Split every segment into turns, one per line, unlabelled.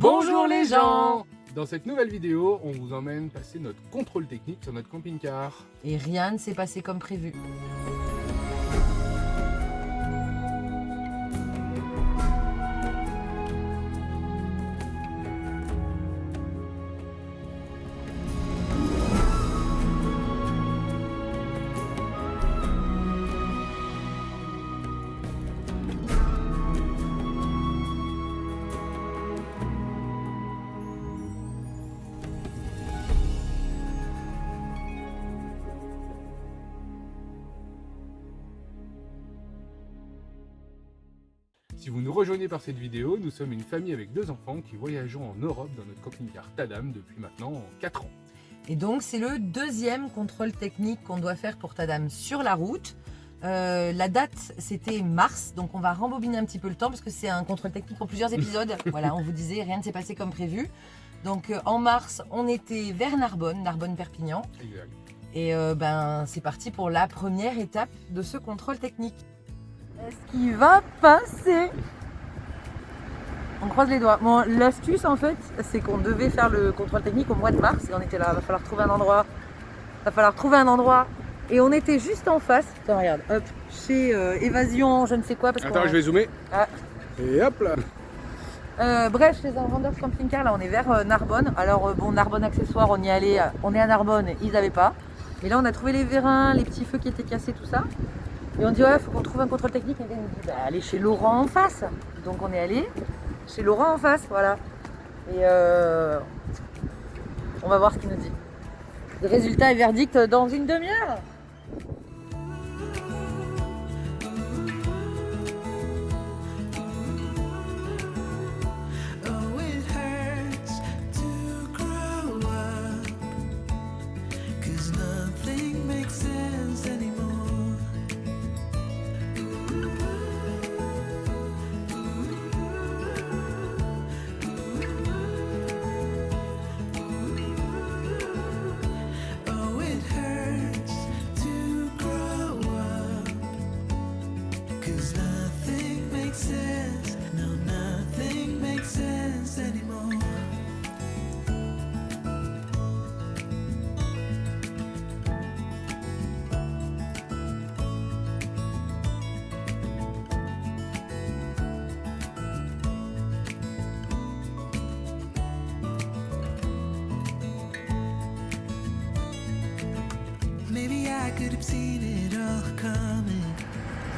Bonjour les gens! Dans cette nouvelle vidéo, on vous emmène passer notre contrôle technique sur notre camping-car.
Et rien ne s'est passé comme prévu.
Si vous nous rejoignez par cette vidéo, nous sommes une famille avec 2 enfants qui voyageons en Europe dans notre camping-car Tadam depuis maintenant 4 ans.
Et donc c'est le deuxième contrôle technique qu'on doit faire pour Tadam sur la route. La date c'était mars, donc on va rembobiner un petit peu le temps parce que c'est un contrôle technique en plusieurs épisodes. Voilà, on vous disait rien ne s'est passé comme prévu. Donc en mars on était vers Narbonne, Narbonne-Perpignan.
Exact.
Et c'est parti pour la première étape de ce contrôle technique. Est-ce qu'il va passer? On croise les doigts. Bon, l'astuce en fait, c'est qu'on devait faire le contrôle technique au mois de mars et on était là. Il va falloir trouver un endroit. Et on était juste en face. Attends, regarde, hop, chez Évasion, je ne sais quoi. Parce
Attends, je vais zoomer.
Ah.
Et hop là.
Bref, chez un vendeur de camping-car, là on est vers Narbonne. Alors Narbonne accessoires, on y allait, on est à Narbonne, ils n'avaient pas. Et là on a trouvé les vérins, les petits feux qui étaient cassés, tout ça. Et on dit ouais, faut qu'on trouve un contrôle technique. Et il nous dit allez chez Laurent en face. Donc on est allé chez Laurent en face, voilà. Et on va voir ce qu'il nous dit. Le résultat est verdict dans une demi-heure.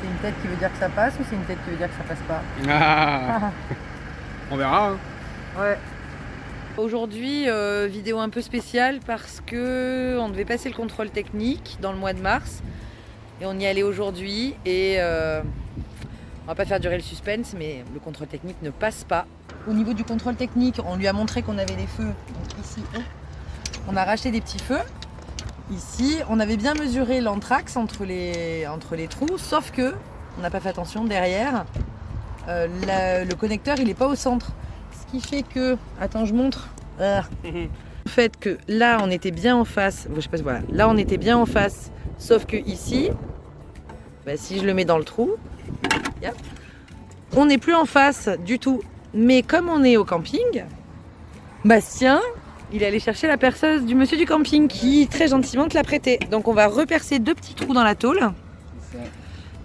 C'est une tête qui veut dire que ça passe ou c'est une tête qui veut dire que ça passe pas?
Ah. On verra. Hein.
Ouais. Aujourd'hui, vidéo un peu spéciale parce que on devait passer le contrôle technique dans le mois de mars et on y allait aujourd'hui et on va pas faire durer le suspense, mais le contrôle technique ne passe pas. Au niveau du contrôle technique, on lui a montré qu'on avait des feux. Donc ici, on a racheté des petits feux. Ici, on avait bien mesuré l'anthrax entre les trous, sauf que on n'a pas fait attention derrière. Le connecteur, il n'est pas au centre. Ce qui fait que, attends, je montre. Le fait que là, on était bien en face. Je sais pas, voilà. Là, on était bien en face, sauf que ici, si je le mets dans le trou, on n'est plus en face du tout. Mais comme on est au camping, Bastien, il est allé chercher la perceuse du monsieur du camping qui très gentiment te l'a prêté. Donc on va repercer 2 petits trous dans la tôle.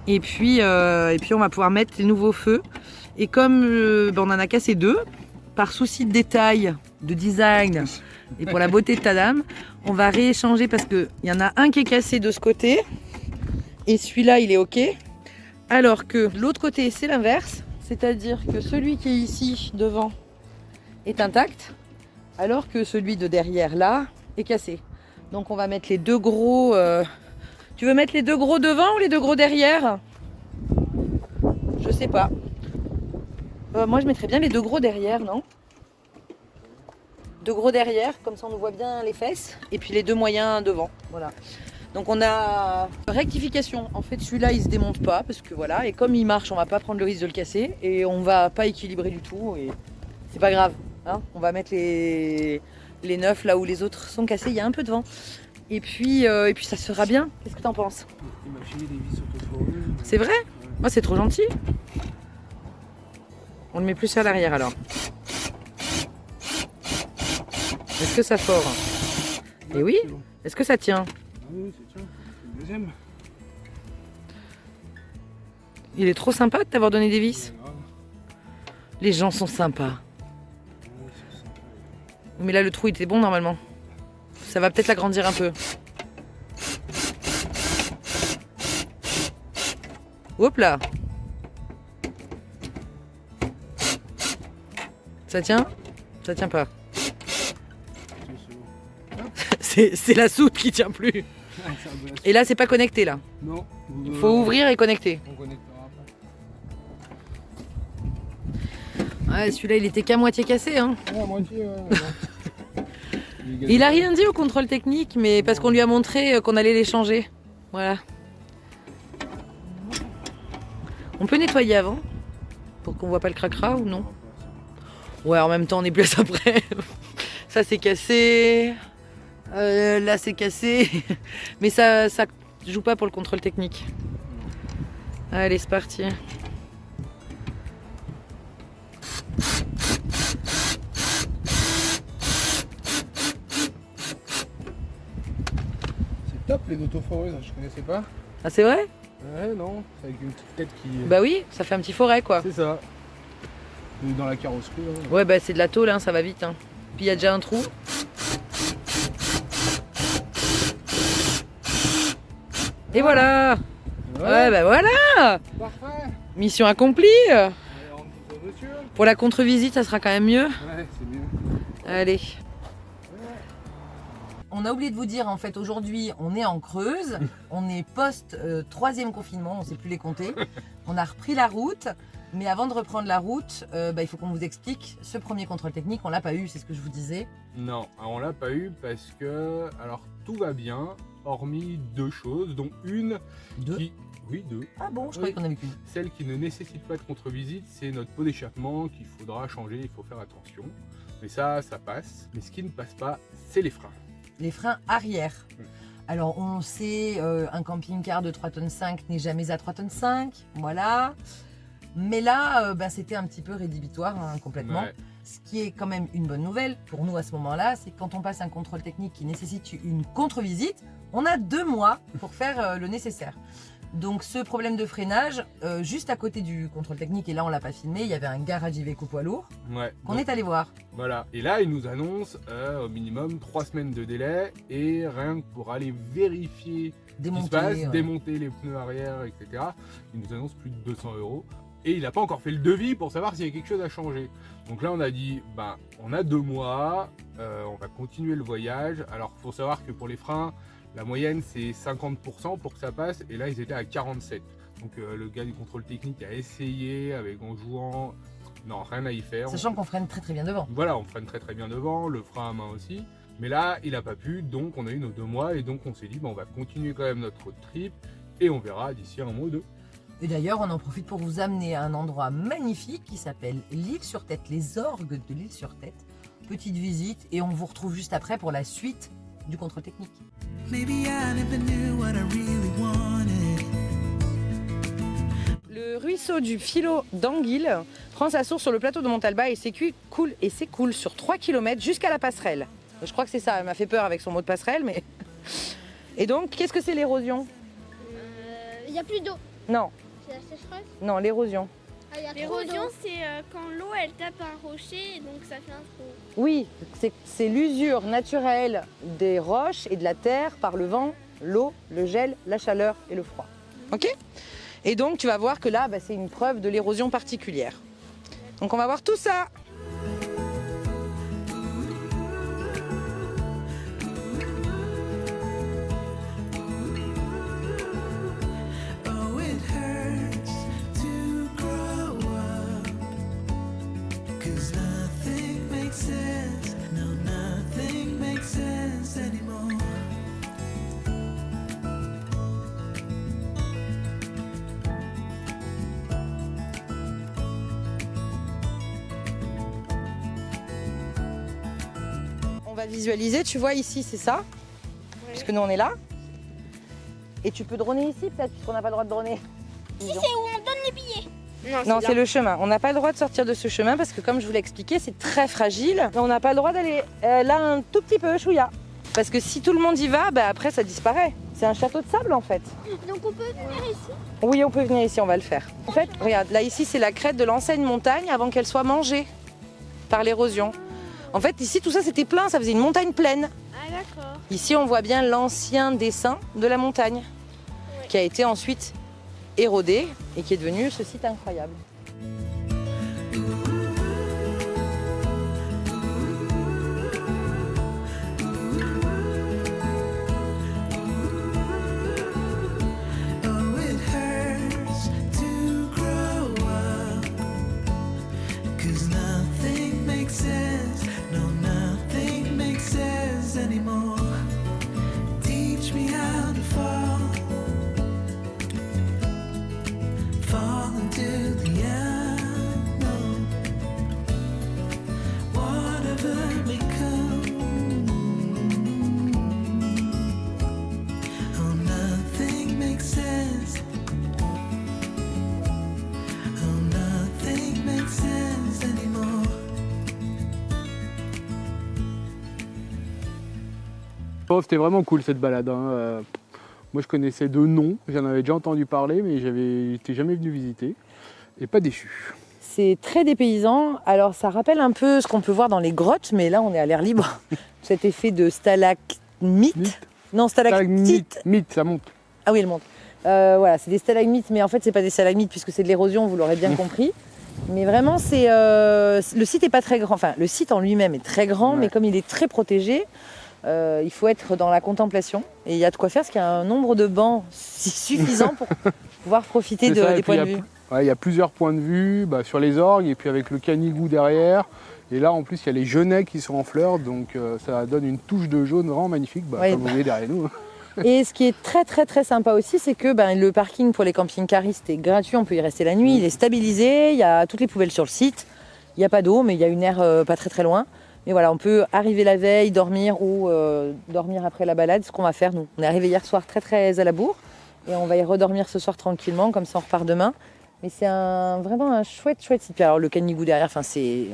Et puis on va pouvoir mettre les nouveaux feux. Et comme on en a cassé 2, par souci de détail, de design et pour la beauté de Tadam, on va rééchanger parce qu'il y en a un qui est cassé de ce côté et celui-là il est ok. Alors que l'autre côté c'est l'inverse, c'est-à-dire que celui qui est ici devant est intact. Alors que celui de derrière là est cassé. Donc on va mettre les 2 gros. Tu veux mettre les 2 gros devant ou les 2 gros derrière? Je sais pas. Moi je mettrais bien les 2 gros derrière, non? 2 gros derrière, comme ça on nous voit bien les fesses. Et puis les 2 moyens devant. Voilà. Donc on a rectification. En fait celui-là il se démonte pas parce que voilà. Et comme il marche, on va pas prendre le risque de le casser. Et on va pas équilibrer du tout. Et c'est pas grave. Hein, on va mettre les neufs là où les autres sont cassés, il y a un peu de vent. Et puis ça sera bien. Qu'est-ce que t'en penses?
Il m'a filé des vis auto-fourrues.
C'est vrai? Moi c'est trop gentil. On le met plus à l'arrière alors. Est-ce que ça fort? Et oui.
C'est bon.
Est-ce que ça tient?
Ah oui, c'est tiens. Le deuxième.
Il est trop sympa de t'avoir donné des vis.
Ouais, grave.
Les gens sont sympas.
Ouais, c'est sympa.
Mais là, le trou, il était bon normalement. Ça va peut-être l'agrandir un peu. Hop là. Ça tient? Ça tient pas.
Tiens, c'est bon.
C'est la soute qui tient plus.
Ah, c'est un peu la-
Et là, c'est pas connecté là.
Non.
Faut ouvrir et connecter.
On connectera après.
Ouais, celui-là, il était qu'à moitié cassé. Hein.
Ouais, à moitié, ouais.
Il a rien dit au contrôle technique, mais parce qu'on lui a montré qu'on allait les changer. Voilà. On peut nettoyer avant pour qu'on voit pas le cracra ou non? Ouais, en même temps, on est plus à ça près. Ça, c'est cassé. Là, c'est cassé. Mais ça joue pas pour le contrôle technique. Allez, c'est parti.
C'est top les autoforeuses, je connaissais pas.
Ah, c'est vrai?
Ouais, non, c'est avec une petite tête qui.
Bah oui, ça fait un petit forêt, quoi.
C'est ça. Dans la carrosserie. Là.
Ouais, bah c'est de la tôle, hein, ça va vite. Hein. Puis il y a déjà un trou. Et voilà. Ouais, bah voilà.
Parfait.
Mission accomplie.
Allez, on rentre pour monsieur.
Pour la contre-visite, ça sera quand même mieux.
Ouais, c'est mieux.
Allez. On a oublié de vous dire, en fait, aujourd'hui, on est en Creuse. On est post-troisième confinement, on ne sait plus les compter. On a repris la route. Mais avant de reprendre la route, il faut qu'on vous explique. Ce premier contrôle technique, on l'a pas eu, c'est ce que je vous disais.
Non, alors on l'a pas eu parce que alors tout va bien, hormis deux choses, dont une
Deux.
qui. Oui, deux.
Ah bon, je
Oui.
croyais qu'on avait qu'une.
Celle qui ne nécessite pas de contre-visite, c'est notre pot d'échappement qu'il faudra changer, il faut faire attention. Mais ça passe. Mais ce qui ne passe pas, c'est les freins.
Les freins arrière.
Mm.
Alors on le sait, un camping-car de 3,5 tonnes n'est jamais à 3,5 tonnes, voilà. Mais là, c'était un petit peu rédhibitoire, hein, complètement.
Ouais.
Ce qui est quand même une bonne nouvelle pour nous à ce moment-là, c'est que quand on passe un contrôle technique qui nécessite une contre-visite, on a 2 mois pour faire le nécessaire. Donc ce problème de freinage, juste à côté du contrôle technique, et là on l'a pas filmé, il y avait un garage Iveco poids lourd
Ouais.
qu'on
Donc,
est allé voir.
Voilà. Et là, il nous annonce au minimum 3 semaines de délai et rien que pour aller vérifier ce qui se
Démonter.
passe,
Ouais.
démonter les pneus arrière, etc. Il nous annonce plus de 200 €. Et il n'a pas encore fait le devis pour savoir s'il y a quelque chose à changer. Donc là, on a dit, on a 2 mois, on va continuer le voyage. Alors, il faut savoir que pour les freins, la moyenne, c'est 50% pour que ça passe. Et là, ils étaient à 47%. Donc le gars du contrôle technique a essayé en jouant. Non, rien à y faire.
Sachant qu'on freine très très bien devant.
Voilà, on freine très très bien devant, le frein à main aussi. Mais là, il n'a pas pu, donc on a eu nos 2 mois. Et donc on s'est dit, on va continuer quand même notre road trip. Et on verra d'ici 1 mois ou 2.
Et d'ailleurs, on en profite pour vous amener à un endroit magnifique qui s'appelle l'île sur Tête, les orgues de l'île sur Tête. Petite visite et on vous retrouve juste après pour la suite du contrôle technique.
Maybe I never knew what I really wanted.
Le ruisseau du Filot d'Anguille prend sa source sur le plateau de Montalba et s'écoule sur 3 km jusqu'à la passerelle. Je crois que c'est ça, elle m'a fait peur avec son mot de passerelle, mais... Et donc, qu'est-ce que c'est l'érosion?
Il n'y a plus d'eau.
Non,
C'est la sécheresse.
non, l'érosion.
Ah, il y a trop
L'érosion,
d'eau.
c'est quand l'eau elle tape un rocher et donc ça fait un trou.
Oui, c'est l'usure naturelle des roches et de la terre par le vent, l'eau, le gel, la chaleur et le froid. Ok? Et donc tu vas voir que là, c'est une preuve de l'érosion particulière. Donc on va voir tout ça.
Oh, it hurts to grow up. 'Cause nothing makes sense. No, nothing makes sense anymore.
On va visualiser, tu vois ici, c'est ça, puisque nous on est là. Et tu peux droner ici peut-être, puisqu'on n'a pas le droit de droner.
Si c'est où on donne les billets.
Non, c'est le chemin. On n'a pas le droit de sortir de ce chemin parce que, comme je vous l'ai expliqué, c'est très fragile. On n'a pas le droit d'aller là un tout petit peu, chouïa. Parce que si tout le monde y va, bah, après ça disparaît. C'est un château de sable en fait.
Donc on peut venir ici.
Oui, on peut venir ici, on va le faire. En fait, regarde, là ici c'est la crête de l'ancienne montagne avant qu'elle soit mangée par l'érosion. En fait, ici tout ça c'était plein, ça faisait une montagne pleine.
Ah d'accord.
Ici on voit bien l'ancien dessin de la montagne qui a été ensuite érodé et qui est devenu ce site incroyable.
Oh, it hurts to grow up, 'cause nothing makes sense. No, nothing makes sense anymore. Teach me how to fall into the unknown. Whatever may come. Oh, nothing makes sense. Oh, nothing makes sense anymore.
Oh, c'était vraiment cool cette balade. Hein. Moi je connaissais de nom, j'en avais déjà entendu parler, mais j'étais jamais venu visiter. Et pas déçu.
C'est très dépaysant. Alors ça rappelle un peu ce qu'on peut voir dans les grottes, mais là on est à l'air libre. Cet effet de stalagmite. Non, stalactite.
Mythe, ça monte.
Ah oui, elle monte. Voilà, c'est des stalagmites, mais en fait c'est pas des stalagmites puisque c'est de l'érosion, vous l'aurez bien compris. Mais vraiment, c'est le site est pas très grand. Enfin, le site en lui-même est très grand, mais comme il est très protégé, il faut être dans la contemplation. Et il y a de quoi faire, parce qu'il y a un nombre de bancs suffisant pour pouvoir profiter des points de vue.
Il y a plusieurs points de vue sur les orgues, et puis avec le canigou derrière. Et là, en plus, il y a les genêts qui sont en fleurs, donc ça donne une touche de jaune vraiment magnifique, comme vous voyez derrière nous.
Et ce qui est très très très sympa aussi, c'est que le parking pour les camping-caristes est gratuit, on peut y rester la nuit, il est stabilisé, il y a toutes les poubelles sur le site, il n'y a pas d'eau, mais il y a une aire pas très très loin. Mais voilà, on peut arriver la veille, dormir ou dormir après la balade, ce qu'on va faire nous. On est arrivé hier soir très très à la bourre et on va y redormir ce soir tranquillement, comme ça on repart demain. Mais c'est vraiment un chouette site. Puis alors le canigou derrière, c'est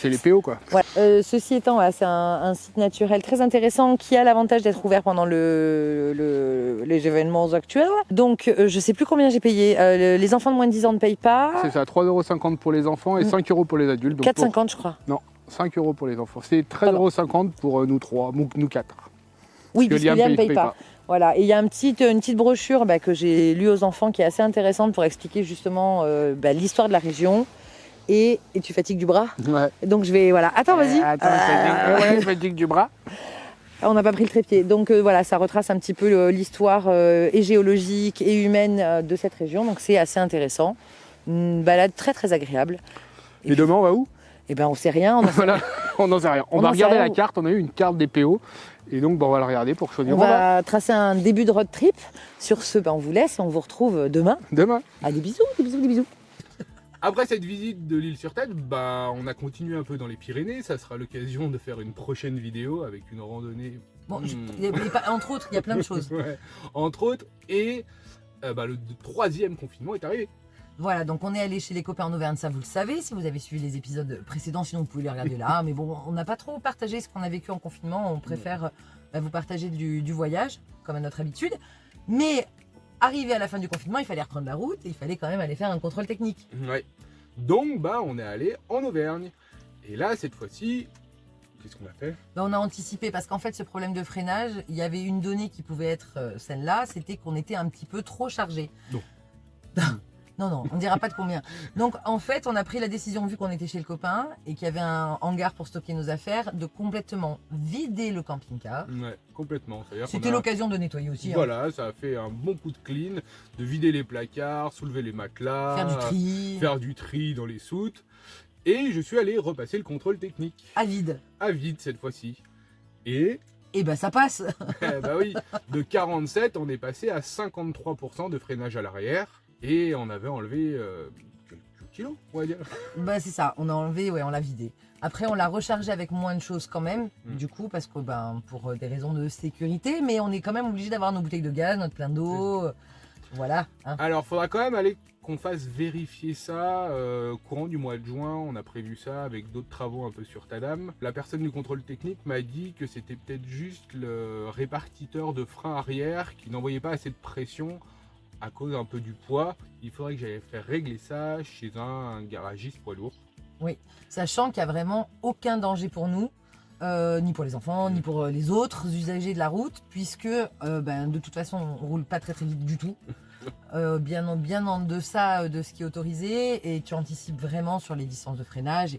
les PO quoi.
Ouais. Ceci étant, voilà, c'est un site naturel très intéressant qui a l'avantage d'être ouvert pendant les événements actuels. Donc je ne sais plus combien j'ai payé. Les enfants de moins de 10 ans ne payent pas.
C'est ça, 3,50 € pour les enfants et 5 € pour les adultes.
4,50 je crois.
Non, 5 € pour les enfants. C'est 13,50 € pour nous trois, nous quatre.
Oui, parce que Liam ne paye pas. Voilà, et il y a une petite brochure que j'ai lue aux enfants qui est assez intéressante pour expliquer justement l'histoire de la région. Et tu fatigues du bras. Ouais. Donc je vais, voilà. Attends, vas-y.
Je fatigue du bras.
On n'a pas pris le trépied. Donc voilà, ça retrace un petit peu l'histoire et géologique et humaine de cette région. Donc c'est assez intéressant. Une balade très très agréable.
Et demain, on va où ?
Eh ben, on sait rien.
On n'en sait rien. On va regarder la carte. On a eu une carte des PO. Et donc, on va la regarder pour choisir.
On va tracer un début de road trip. Sur ce, on vous laisse et on vous retrouve demain. Ah, des bisous, des bisous, des bisous.
Après cette visite de l'île sur Tête, on a continué un peu dans les Pyrénées. Ça sera l'occasion de faire une prochaine vidéo avec une randonnée.
Bon, entre autres, il y a plein de choses.
Ouais. Entre autres, et le troisième confinement est arrivé.
Voilà, donc on est allé chez les copains en Auvergne, ça vous le savez, si vous avez suivi les épisodes précédents, sinon vous pouvez les regarder là. Mais bon, on n'a pas trop partagé ce qu'on a vécu en confinement, on préfère vous partager du voyage, comme à notre habitude. Mais arrivé à la fin du confinement, il fallait reprendre la route et il fallait quand même aller faire un contrôle technique.
Ouais. Donc on est allé en Auvergne. Et là, cette fois-ci, qu'est-ce qu'on a fait ?
On a anticipé parce qu'en fait, ce problème de freinage, il y avait une donnée qui pouvait être celle-là, c'était qu'on était un petit peu trop chargé.
Non.
Non, on ne dira pas de combien. Donc en fait, on a pris la décision, vu qu'on était chez le copain et qu'il y avait un hangar pour stocker nos affaires, de complètement vider le camping-car.
Ouais, complètement.
C'était l'occasion de nettoyer aussi.
Voilà, ça a fait un bon coup de clean, de vider les placards, soulever les matelas, faire du tri dans les soutes. Et je suis allé repasser le contrôle technique.
À vide.
À vide cette fois-ci. Et
ça passe.
Oui, de 47, on est passé à 53% de freinage à l'arrière. Et on avait enlevé quelques kilos, on va dire.
C'est ça, on a enlevé, on l'a vidé. Après, on l'a rechargé avec moins de choses quand même, du coup, parce que pour des raisons de sécurité, mais on est quand même obligé d'avoir nos bouteilles de gaz, notre plein d'eau, voilà. Hein.
Alors, il faudra quand même aller qu'on fasse vérifier ça courant du mois de juin. On a prévu ça avec d'autres travaux un peu sur Tadam. La personne du contrôle technique m'a dit que c'était peut-être juste le répartiteur de frein arrière qui n'envoyait pas assez de pression à cause un peu du poids. Il faudrait que j'aille faire régler ça chez un garagiste poids lourd.
Sachant qu'il n'y a vraiment aucun danger pour nous, ni pour les enfants, ni pour les autres usagers de la route, puisque de toute façon on roule pas très vite du tout. Bien en deçà de ce qui est autorisé, et tu anticipes vraiment sur les distances de freinage.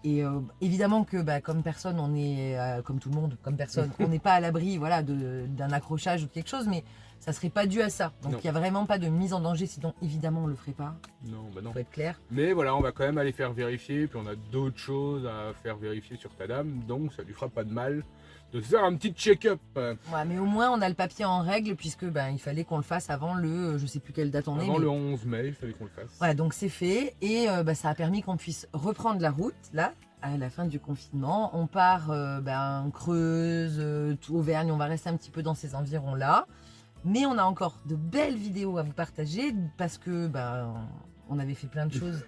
Et évidemment que comme personne, on est comme tout le monde, comme personne, on n'est pas à l'abri d'un accrochage ou de quelque chose, mais ça serait pas dû à ça. Donc il n'y a vraiment pas de mise en danger, sinon évidemment on le ferait pas.
Non, bah non.
Faut être clair.
Mais voilà, on va quand même aller faire vérifier, puis on a d'autres choses à faire vérifier sur Tadam, donc ça lui fera pas de mal de faire un petit check-up.
Ouais, mais au moins on a le papier en règle, puisque il fallait qu'on le fasse avant le, je sais plus quelle date on est.
Avant le 11 mai, il fallait qu'on le fasse.
Voilà, donc c'est fait, et ça a permis qu'on puisse reprendre la route, là, à la fin du confinement. On part Creuse, Auvergne, on va rester un petit peu dans ces environs-là. Mais on a encore de belles vidéos à vous partager, parce que on avait fait plein de choses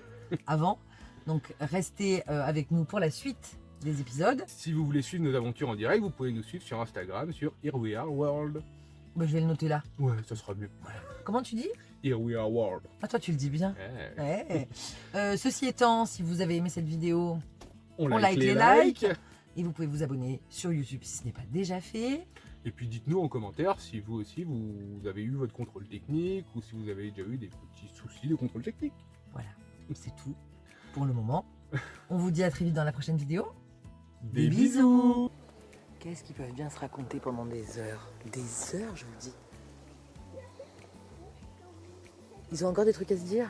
avant. Donc restez avec nous pour la suite des épisodes.
Si vous voulez suivre nos aventures en direct, vous pouvez nous suivre sur Instagram, sur Here We Are World.
Je vais le noter là.
Ouais, ça sera mieux.
Comment tu dis?
Here We Are World.
Ah, toi tu le dis bien.
Ouais.
Ouais. Ceci étant, si vous avez aimé cette vidéo,
On
like les likes. Et vous pouvez vous abonner sur YouTube si ce n'est pas déjà fait.
Et puis dites-nous en commentaire si vous aussi vous avez eu votre contrôle technique ou si vous avez déjà eu des petits soucis de contrôle technique.
Voilà, c'est tout pour le moment. On vous dit à très vite dans la prochaine vidéo.
Des bisous.
Qu'est-ce qu'ils peuvent bien se raconter pendant des heures? Des heures, je vous dis. Ils ont encore des trucs à se dire.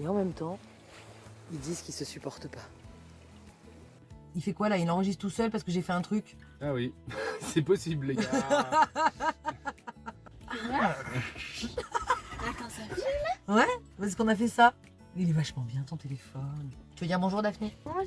Et en même temps, ils disent qu'ils se supportent pas. Il fait quoi là? Il enregistre tout seul parce que j'ai fait un truc?
Ah oui, c'est possible les gars.
Attends, ça filme.
Ouais, parce qu'on a fait ça. Il est vachement bien ton téléphone. Tu veux dire bonjour Daphné?
Bonjour.